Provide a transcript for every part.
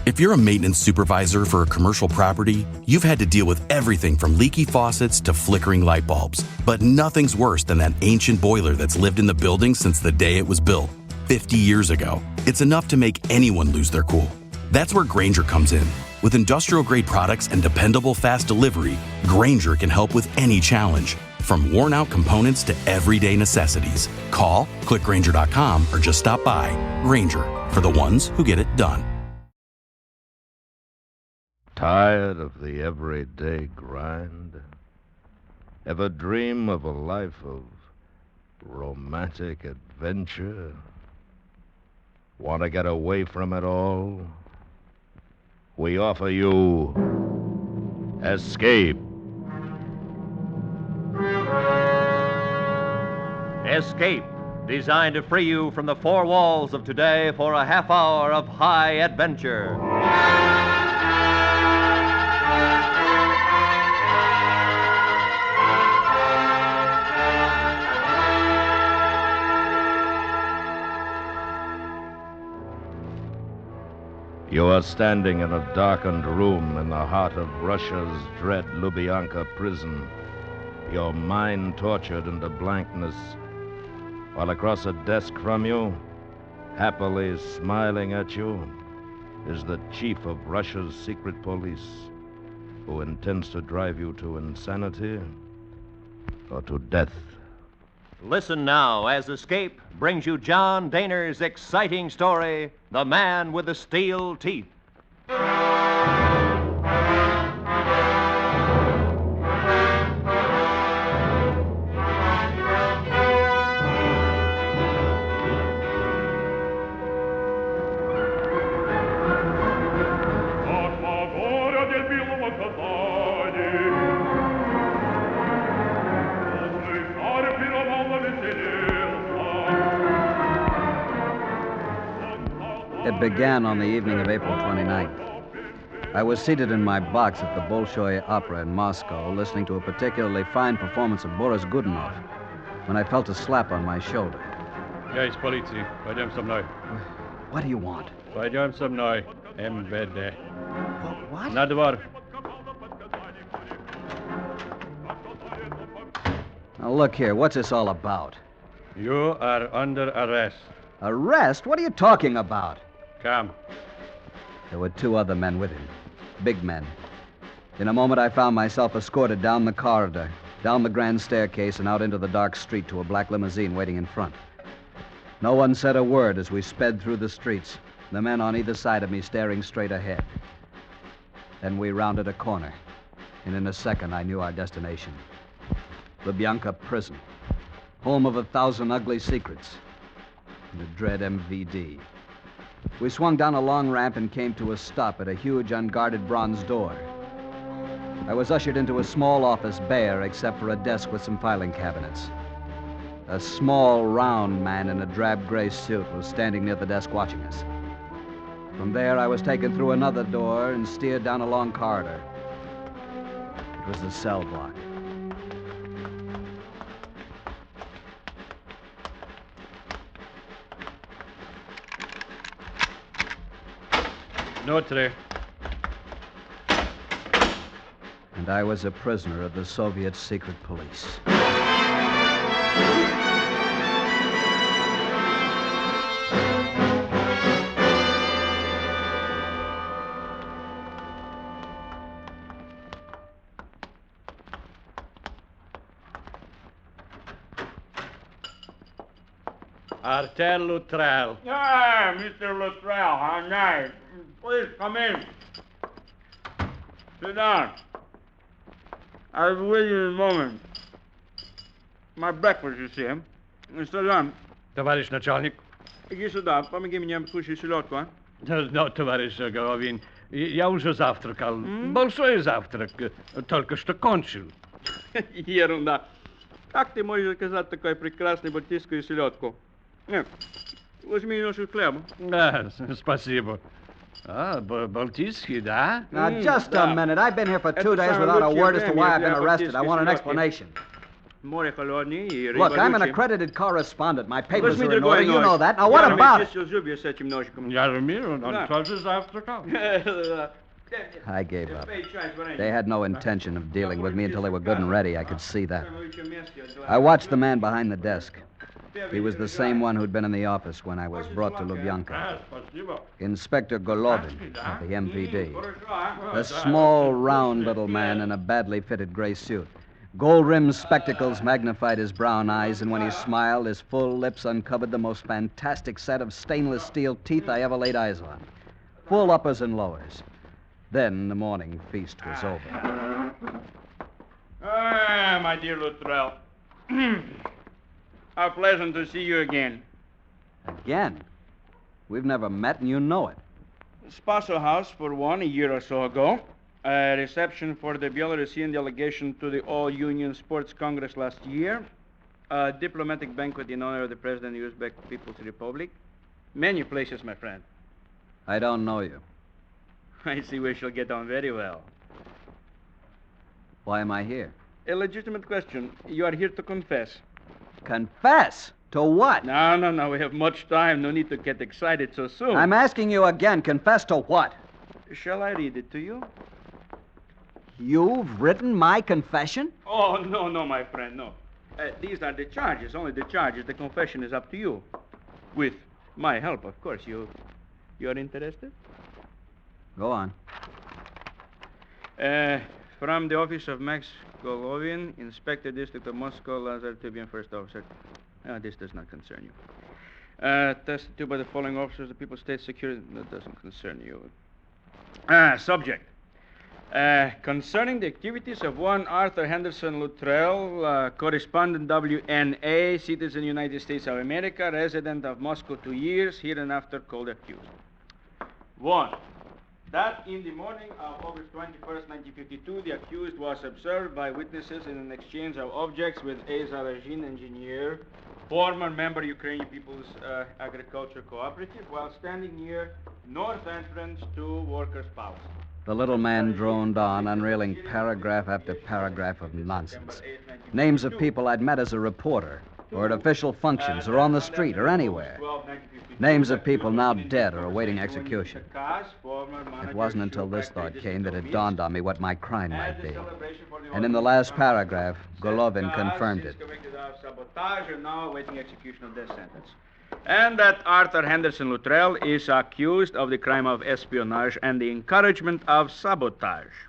If you're a maintenance supervisor for a commercial property, you've had to deal with everything from leaky faucets to flickering light bulbs. But nothing's worse than that ancient boiler that's lived in the building since the day it was built, 50 years ago. It's enough to make anyone lose their cool. That's where Grainger comes in. With industrial-grade products and dependable fast delivery, Grainger can help with any challenge, from worn-out components to everyday necessities. Call, click Grainger.com, or just stop by. Grainger, for the ones who get it done. Tired of the everyday grind? Ever dream of a life of romantic adventure? Want to get away from it all? We offer you Escape. Escape, designed to free you from the four walls of today for a half hour of high adventure. You are standing in a darkened room in the heart of Russia's dread Lubyanka prison, your mind tortured into blankness, while across a desk from you, happily smiling at you, is the chief of Russia's secret police, who intends to drive you to insanity or to death. Listen now as Escape brings you John Dehner's exciting story, The Man with the Steel Teeth. It began on the evening of April 29th. I was seated in my box at the Bolshoi Opera in Moscow, listening to a particularly fine performance of Boris Godunov, when I felt a slap on my shoulder. Я из полиции. Пойдем со мной. What do you want? Пойдем со мной. МВД. What? На двор. Now, look here. What's this all about? You are under arrest. Arrest? What are you talking about? Come. There were two other men with him. Big men. In a moment, I found myself escorted down the corridor, down the grand staircase, and out into the dark street to a black limousine waiting in front. No one said a word as we sped through the streets, the men on either side of me staring straight ahead. Then we rounded a corner, and in a second, I knew our destination. Lubyanka Prison, home of 1,000 ugly secrets, and the dread MVD. We swung down a long ramp and came to a stop at a huge, unguarded bronze door. I was ushered into a small office, bare except for a desk with some filing cabinets. A small, round man in a drab gray suit was standing near the desk watching us. From there, I was taken through another door and steered down a long corridor. It was the cell block. Notre. And I was a prisoner of the Soviet secret police. Artel Luttrell. Ah, Mr. Luttrell, how nice. Please come in. Sit down. I'll be with you in a moment. My breakfast, you see. Sit down. Товарищ начальник. Иди сюда, помоги мне откушать селедку, а? No, товарищ Головин, я уже завтракал. Большой завтрак. Только что кончил. Ерунда. Как ты можешь заказать такой прекрасный балтийскую селедку? Нет, возьми немножко хлеба. Да, спасибо. Балтийский, да? Now, just a minute. I've been here for 2 days without a word as to why I've been arrested. I want an explanation. More холодный. Look, I'm an accredited correspondent. My papers Возьми are in другой order. You нож. know that. Now, what Jaromir, about it? чистил зубы с этим ножиком. Jaromir, он Да. тоже завтракал. I gave up. They had no intention of dealing with me until they were good and ready. I could see that. I watched the man behind the desk. He was the same one who'd been in the office when I was brought to Lubyanka. Спасибо. Inspector Golovin of the MPD. A small, round little man in a badly fitted gray suit. Gold-rimmed spectacles magnified his brown eyes, and when he smiled, his full lips uncovered the most fantastic set of stainless steel teeth I ever laid eyes on. Full uppers and lowers. Then the morning feast was over. Ah, my dear Luttrell. How pleasant to see you again. Again? We've never met, and you know it. Spaso House, for one, a year or so ago. A reception for the Belarusian delegation to the All-Union Sports Congress last year. A diplomatic banquet in honor of the President of the Uzbek People's Republic. Many places, my friend. I don't know you. I see we shall get on very well. Why am I here? A legitimate question. You are here to confess. Confess? To what? No. We have much time. No need to get excited so soon. I'm asking you again. Confess to what? Shall I read it to you? You've written my confession? Oh, no, my friend, no. These are the charges, only the charges. The confession is up to you. With my help, of course. You are interested? Go on. From the office of Max Golovin, Inspector District of Moscow, Lazar Tubian, First Officer. This does not concern you. Tested to by the following officers, the People's State Security. That doesn't concern you. Subject. Concerning the activities of one Arthur Henderson Luttrell, correspondent WNA, citizen United States of America, resident of Moscow 2 years, hereinafter called accused. 1. That in the morning of August 21st, 1952, the accused was observed by witnesses in an exchange of objects with a Zarajin engineer, former member Ukrainian People's Agriculture Cooperative, while standing near north entrance to Workers' Palace. The little man droned on, unreeling paragraph after paragraph of nonsense. Names of people I'd met as a reporter, or at official functions, or on the street, or anywhere. Names of people now dead or awaiting execution. It wasn't until this thought came that it dawned on me what my crime might be. And in the last paragraph, Golovin confirmed it. And that Arthur Henderson Luttrell is accused of the crime of espionage and the encouragement of sabotage.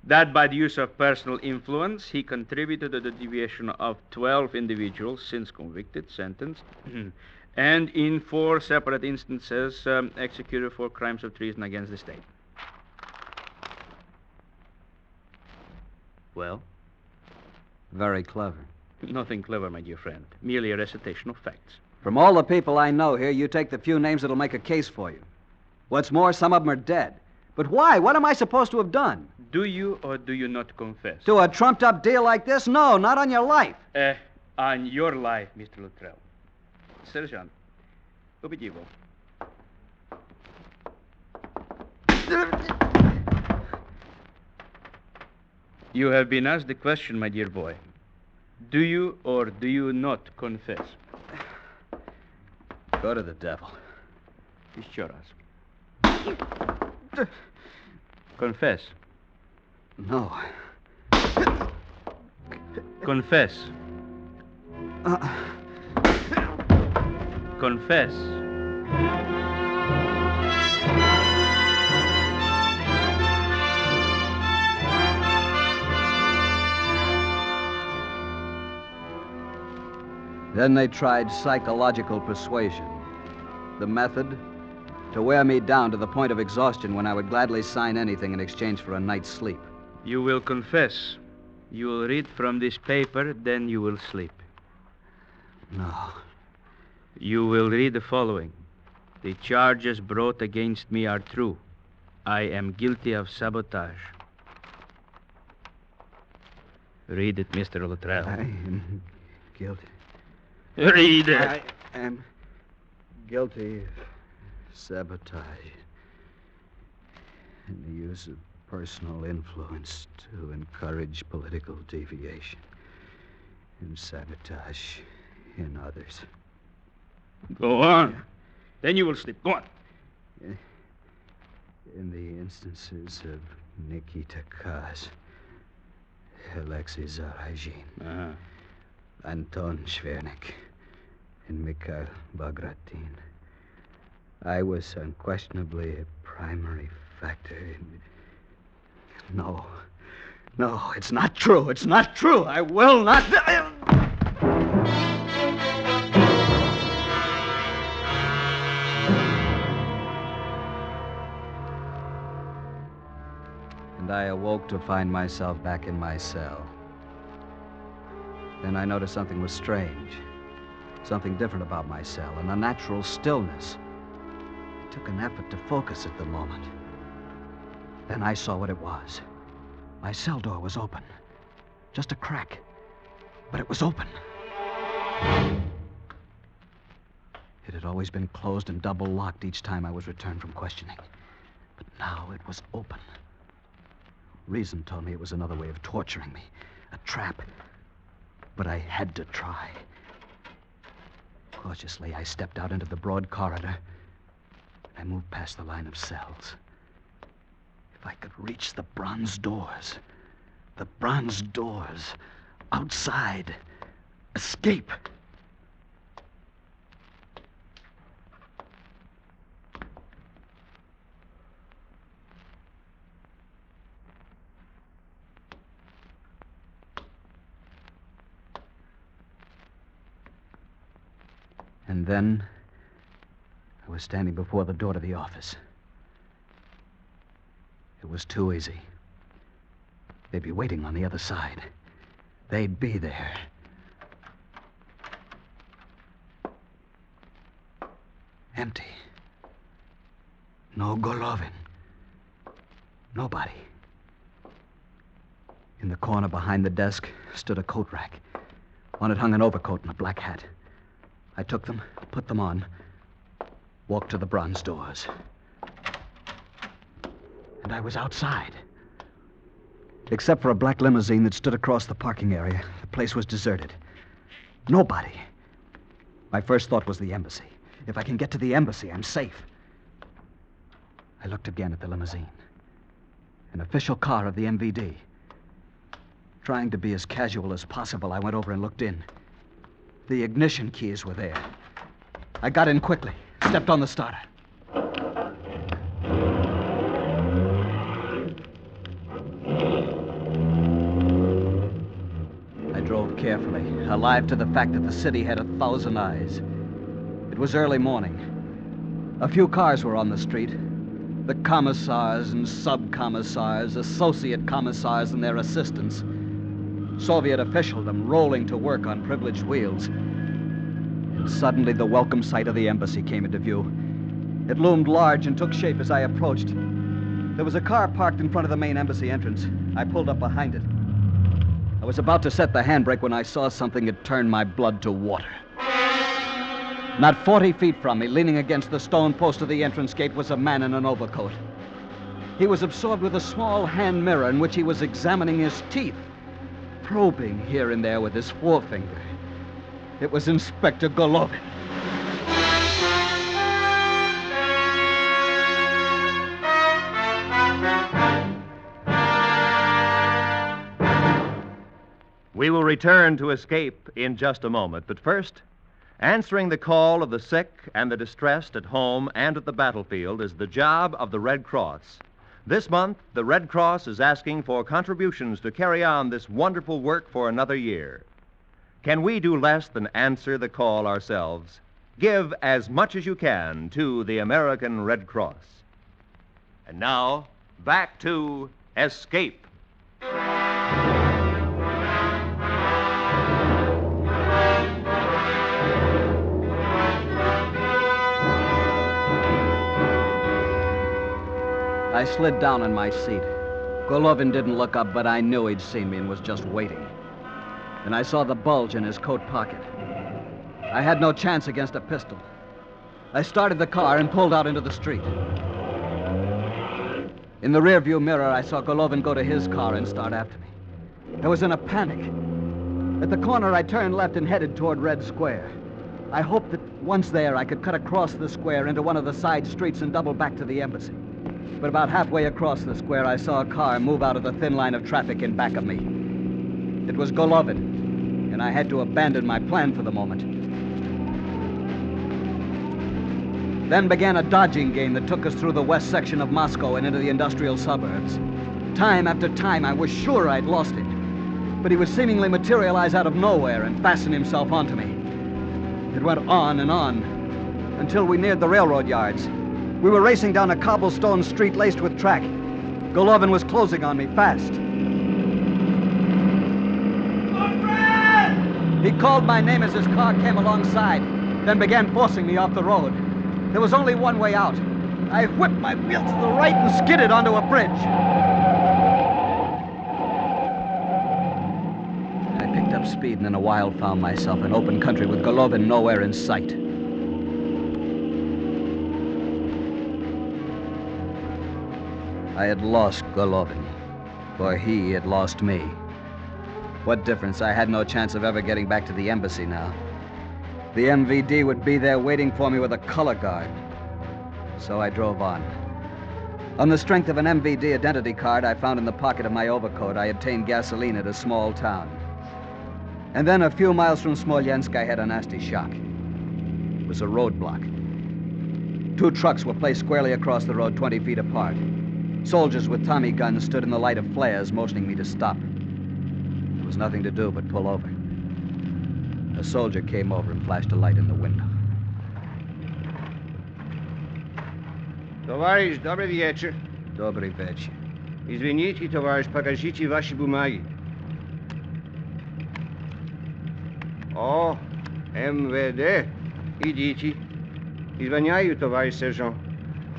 That by the use of personal influence, he contributed to the deviation of 12 individuals since convicted, sentenced, and in 4 separate instances executed for crimes of treason against the state. Well? Very clever. Nothing clever, my dear friend. Merely a recitation of facts. From all the people I know here, you take the few names that'll make a case for you. What's more, some of them are dead. But why? What am I supposed to have done? Do you or do you not confess? To a trumped-up deal like this? No, not on your life. On your life, Mr. Luttrell. Sergeant, убеди его. You have been asked the question, my dear boy. Do you or do you not confess? Go to the devil. Еще раз. Confess. No. Confess. Confess. Then they tried psychological persuasion. The method? To wear me down to the point of exhaustion when I would gladly sign anything in exchange for a night's sleep. You will confess. You will read from this paper, then you will sleep. No. You will read the following. The charges brought against me are true. I am guilty of sabotage. Read it, Mr. Luttrell. I am guilty. Read it. I am guilty of sabotage and the use of personal influence to encourage political deviation. in sabotage, in others. Go on. Then you will sleep. Go on. In the instances of Nikita Kaz, Alexei Zarajin, Anton Shvernik, and Mikhail Bagratin, I was unquestionably a primary factor in... No, it's not true. It's not true. I will not... And I awoke to find myself back in my cell. Then I noticed something was strange. Something different about my cell, an unnatural stillness. It took an effort to focus at the moment. Then I saw what it was. My cell door was open. Just a crack. But it was open. It had always been closed and double-locked each time I was returned from questioning. But now it was open. Reason told me it was another way of torturing me. A trap. But I had to try. Cautiously, I stepped out into the broad corridor. I moved past the line of cells. If I could reach the bronze doors. The bronze doors. Outside. Escape. And then I was standing before the door to the office. It was too easy. They'd be waiting on the other side. They'd be there. Empty. No Golovin. Nobody. In the corner behind the desk stood a coat rack. On it hung an overcoat and a black hat. I took them, put them on, walked to the bronze doors. And I was outside. Except for a black limousine that stood across the parking area, the place was deserted. Nobody. My first thought was the embassy. If I can get to the embassy, I'm safe. I looked again at the limousine. An official car of the MVD. Trying to be as casual as possible, I went over and looked in. The ignition keys were there. I got in quickly, stepped on the starter. I drove carefully, alive to the fact that the city had 1,000 eyes. It was early morning. A few cars were on the street. The commissars and sub-commissars, associate commissars and their assistants. Soviet officialdom rolling to work on privileged wheels. And suddenly the welcome sight of the embassy came into view. It loomed large and took shape as I approached. There was a car parked in front of the main embassy entrance. I pulled up behind it. I was about to set the handbrake when I saw something that turned my blood to water. Not 40 feet from me, leaning against the stone post of the entrance gate, was a man in an overcoat. He was absorbed with a small hand mirror in which he was examining his teeth, probing here and there with his forefinger. It was Inspector Golovin. We will return to Escape in just a moment, but first, answering the call of the sick and the distressed at home and at the battlefield is the job of the Red Cross. This month, the Red Cross is asking for contributions to carry on this wonderful work for another year. Can we do less than answer the call ourselves? Give as much as you can to the American Red Cross. And now, back to Escape. I slid down in my seat. Golovin didn't look up, but I knew he'd seen me and was just waiting. And I saw the bulge in his coat pocket. I had no chance against a pistol. I started the car and pulled out into the street. In the rearview mirror, I saw Golovin go to his car and start after me. I was in a panic. At the corner, I turned left and headed toward Red Square. I hoped that once there, I could cut across the square into one of the side streets and double back to the embassy. But about halfway across the square, I saw a car move out of the thin line of traffic in back of me. It was Golovin, and I had to abandon my plan for the moment. Then began a dodging game that took us through the west section of Moscow and into the industrial suburbs. Time after time, I was sure I'd lost him, but he would seemingly materialize out of nowhere and fasten himself onto me. It went on and on until we neared the railroad yards. We were racing down a cobblestone street laced with track. Golovin was closing on me fast. He called my name as his car came alongside, then began forcing me off the road. There was only one way out. I whipped my wheel to the right and skidded onto a bridge. I picked up speed and in a while found myself in open country with Golovin nowhere in sight. I had lost Golovin, for he had lost me. What difference? I had no chance of ever getting back to the embassy now. The MVD would be there waiting for me with a color guard. So I drove on. On the strength of an MVD identity card I found in the pocket of my overcoat, I obtained gasoline at a small town. And then a few miles from Smolensk, I had a nasty shock. It was a roadblock. 2 trucks were placed squarely across the road 20 feet apart. Soldiers with Tommy guns stood in the light of flares, motioning me to stop. There was nothing to do but pull over. A soldier came over and flashed a light in the window. Товарищ, добрый вечер. Добрый вечер. Извините, товарищ, покажите ваши бумаги. О, МВД. Идите. Извиняю, товарищ сержант.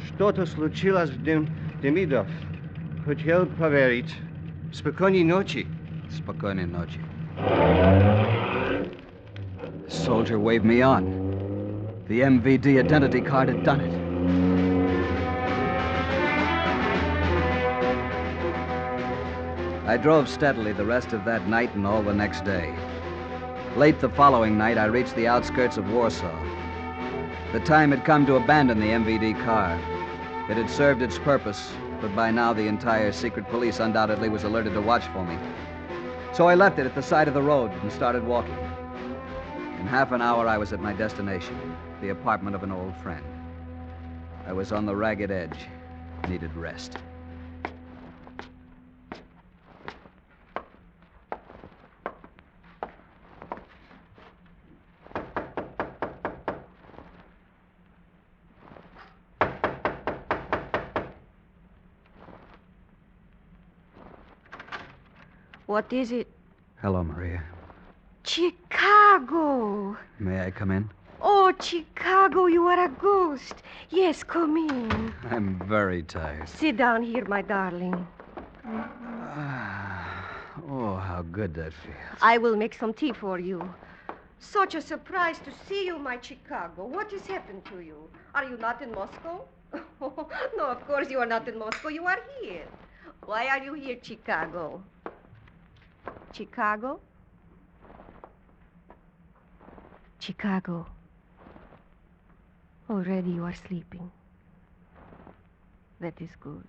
Что-то случилось в Демидов. Хотел проверить. Спокойной ночи. Спокойной ночи. The soldier waved me on. The MVD identity card had done it. I drove steadily the rest of that night and all the next day. Late the following night, I reached the outskirts of Warsaw. The time had come to abandon the MVD car. It had served its purpose, but by now the entire secret police undoubtedly was alerted to watch for me. So I left it at the side of the road and started walking. In half an hour, I was at my destination, the apartment of an old friend. I was on the ragged edge, needed rest. What is it? Hello, Maria. Chicago. May I come in? Oh, Chicago, you are a ghost. Yes, come in. I'm very tired. Sit down here, my darling. Oh, how good that feels. I will make some tea for you. Such a surprise to see you, my Chicago. What has happened to you? Are you not in Moscow? No, of course you are not in Moscow. You are here. Why are you here, Chicago? Chicago? Chicago. Already you are sleeping. That is good.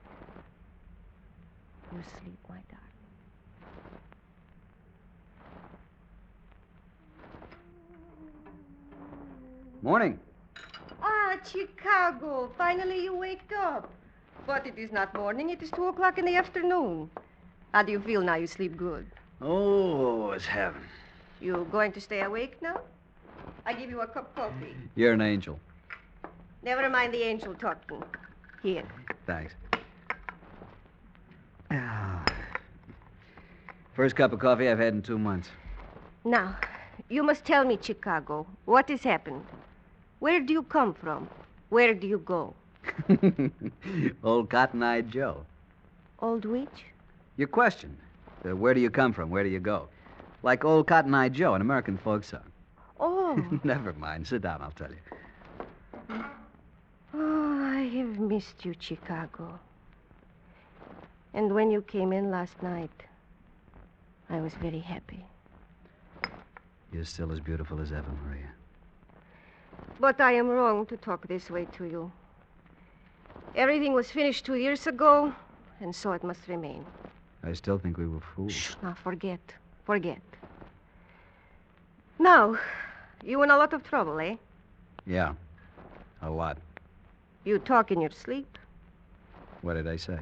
You sleep, my darling. Morning. Ah, Chicago. Finally you waked up. But it is not morning. It is 2 o'clock in the afternoon. How do you feel now? You sleep good. Oh, it's heaven. You going to stay awake now? I give you a cup of coffee. You're an angel. Never mind the angel talking. Here. Thanks. First cup of coffee I've had in 2 months. Now, you must tell me, Chicago, what has happened? Where do you come from? Where do you go? Old Cotton-Eyed Joe. Old which? Your question. Where do you come from? Where do you go? Like Old Cotton-Eyed Joe, an American folk song. Oh. Never mind. Sit down, I'll tell you. Oh, I have missed you, Chicago. And when you came in last night, I was very happy. You're still as beautiful as ever, Maria. But I am wrong to talk this way to you. Everything was finished 2 years ago, and so it must remain. I still think we were fools. Shh, now forget. Forget. Now, you in a lot of trouble, eh? Yeah, a lot. You talk in your sleep. What did I say?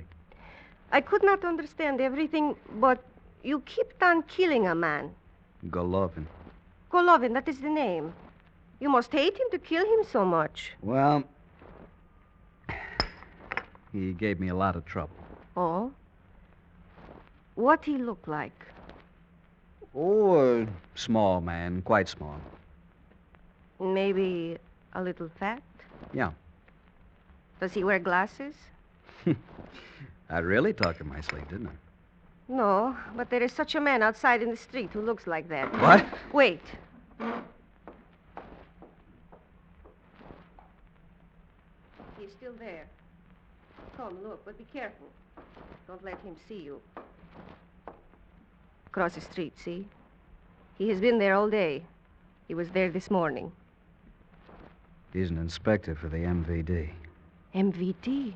I could not understand everything, but you kept on killing a man. Golovin. Golovin, that is the name. You must hate him to kill him so much. Well, he gave me a lot of trouble. Oh? What he look like? Oh, a small man, quite small. Maybe a little fat? Yeah. Does he wear glasses? I really talked in my sleep, didn't I? No, but there is such a man outside in the street who looks like that. What? Wait. He's still there. Come, look, but be careful. Don't let him see you. Across the street, see? He has been there all day. He was there this morning. He's an inspector for the MVD. MVD?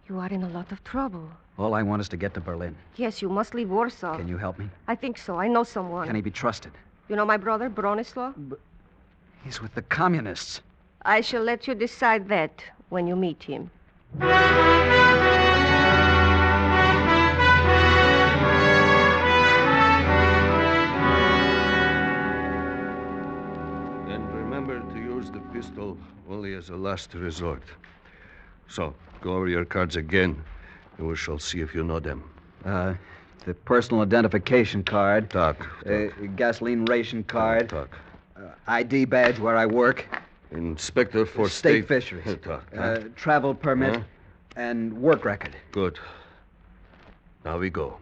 You are in a lot of trouble. All I want is to get to Berlin. Yes, you must leave Warsaw. Can you help me? I think so. I know someone. Can he be trusted? You know my brother, Bronislaw? He's with the communists. I shall let you decide that when you meet him. And remember to use the pistol only as a last resort. So, go over your cards again, and we shall see if you know them. The personal identification card. Talk. Gasoline ration card. Talk. ID badge where I work. Inspector for State fisheries. Talk. Travel permit. Huh? And work record. Good. Now we go.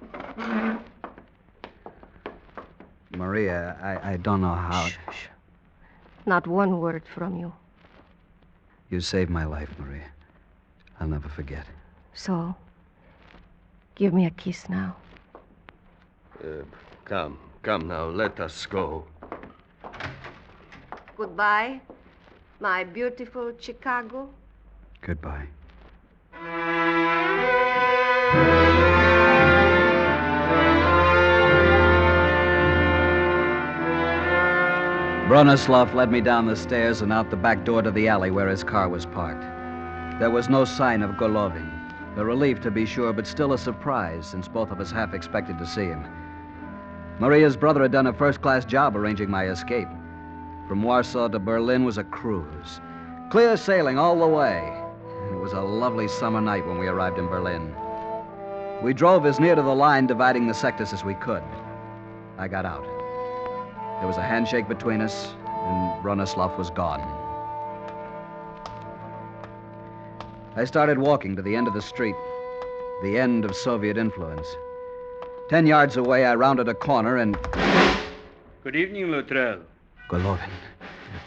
Maria, I don't know how... Shh. Not one word from you. You saved my life, Maria. I'll never forget. So, give me a kiss now. Come now, let us go. Goodbye, my beautiful Chicago. Goodbye. Bronislaw led me down the stairs and out the back door to the alley where his car was parked. There was no sign of Golovin. A relief, to be sure, but still a surprise, since both of us half expected to see him. Maria's brother had done a first-class job arranging my escape. From Warsaw to Berlin was a cruise. Clear sailing all the way. It was a lovely summer night when we arrived in Berlin. We drove as near to the line dividing the sectors as we could. I got out. There was a handshake between us, and Bronislaw was gone. I started walking to the end of the street, the end of Soviet influence. 10 yards away, I rounded a corner and... Good evening, Luttrell. Golovin.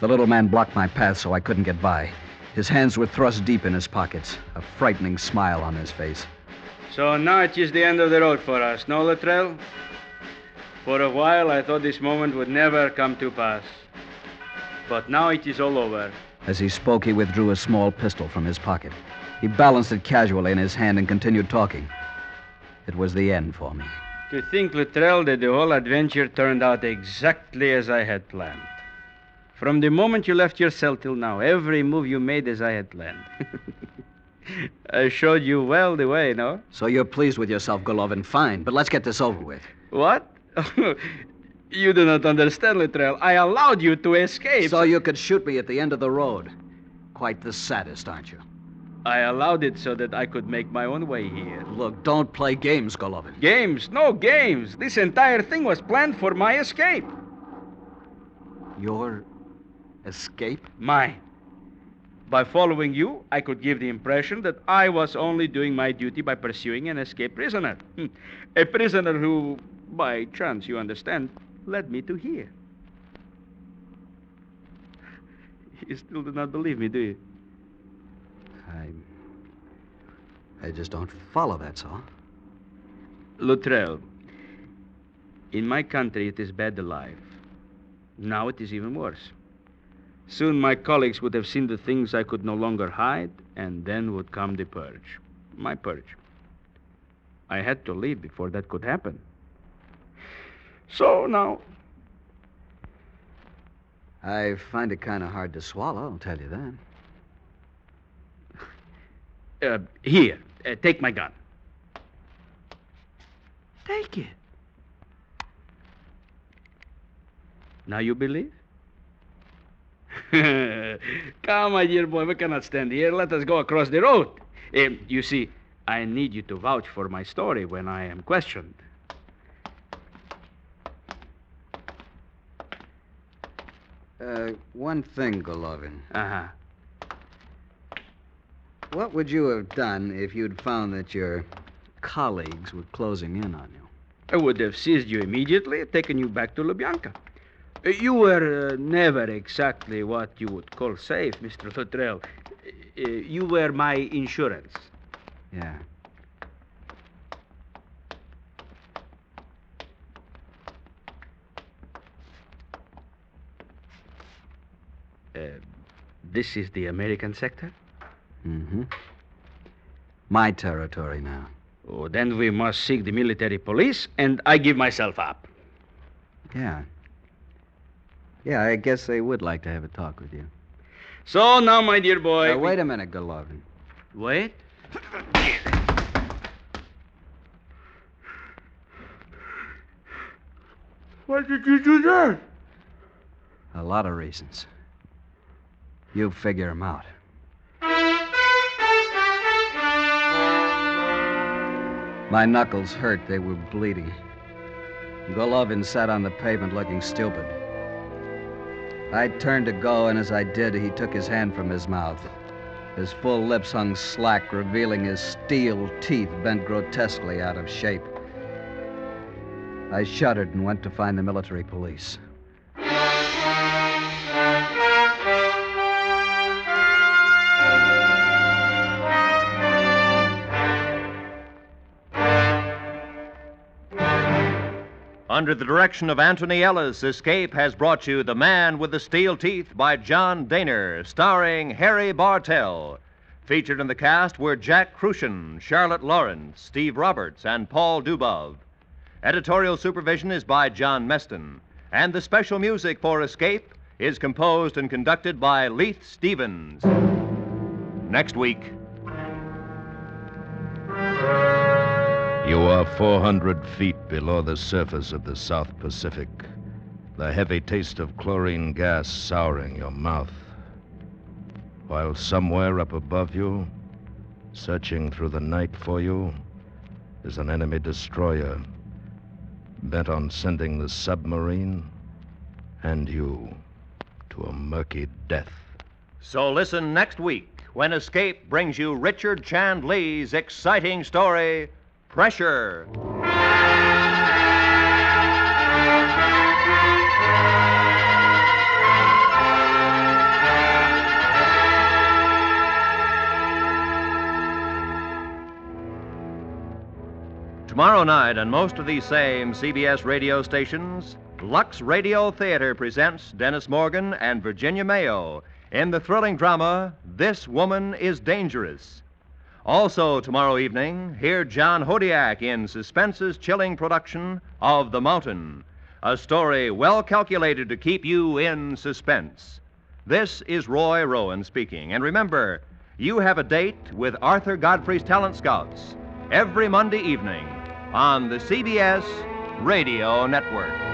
The little man blocked my path so I couldn't get by. His hands were thrust deep in his pockets, a frightening smile on his face. So now it is the end of the road for us, no, Luttrell? For a while, I thought this moment would never come to pass. But now it is all over. As he spoke, he withdrew a small pistol from his pocket. He balanced it casually in his hand and continued talking. It was the end for me. To think, Luttrell, that the whole adventure turned out exactly as I had planned. From the moment you left your cell till now, every move you made as I had planned. I showed you well the way, no? So you're pleased with yourself, Golovin. Fine, but let's get this over with. What? You do not understand, Luttrell. I allowed you to escape. So you could shoot me at the end of the road. Quite the sadist, aren't you? I allowed it so that I could make my own way here. Look, don't play games, Golovin. Games? No games. This entire thing was planned for my escape. Your escape? Mine. By following you, I could give the impression that I was only doing my duty by pursuing an escaped prisoner. A prisoner who, by chance, you understand, led me to here. You still do not believe me, do you? I just don't follow, that's all. Luttrell, in my country it is bad life. Now it is even worse. Soon my colleagues would have seen the things I could no longer hide, and then would come the purge. My purge. I had to leave before that could happen. So now... I find it kind of hard to swallow, I'll tell you that. Here, take my gun. Take it. Now you believe? Come, my dear boy, we cannot stand here. Let us go across the road. You see, I need you to vouch for my story when I am questioned. One thing, Golovin. Uh-huh. What would you have done if you'd found that your colleagues were closing in on you? I would have seized you immediately and taken you back to Lubyanka. You were never exactly what you would call safe, Mr. Luttrell. You were my insurance. Yeah. This is the American sector? Mm-hmm. My territory now. Oh, then we must seek the military police, and I give myself up. Yeah. Yeah, I guess they would like to have a talk with you. So now, my dear boy... Wait a minute, Golovin. Wait? Why did you do that? A lot of reasons. You figure them out. My knuckles hurt. They were bleeding. Golovin sat on the pavement looking stupid. I turned to go, and as I did, he took his hand from his mouth. His full lips hung slack, revealing his steel teeth bent grotesquely out of shape. I shuddered and went to find the military police. Under the direction of Anthony Ellis, Escape has brought you The Man with the Steel Teeth by John Daner, starring Harry Bartell. Featured in the cast were Jack Crucian, Charlotte Lawrence, Steve Roberts, and Paul Dubov. Editorial supervision is by John Meston, and the special music for Escape is composed and conducted by Leith Stevens. Next week. You are 400 feet below the surface of the South Pacific, the heavy taste of chlorine gas souring your mouth. While somewhere up above you, searching through the night for you, is an enemy destroyer bent on sending the submarine and you to a murky death. So listen next week when Escape brings you Richard Chand Lee's exciting story, Pressure. Tomorrow night on most of these same CBS radio stations, Lux Radio Theater presents Dennis Morgan and Virginia Mayo in the thrilling drama, This Woman is Dangerous. Also tomorrow evening, hear John Hodiak in Suspense's chilling production of The Mountain, a story well calculated to keep you in suspense. This is Roy Rowan speaking, and remember, you have a date with Arthur Godfrey's Talent Scouts every Monday evening on the CBS Radio Network.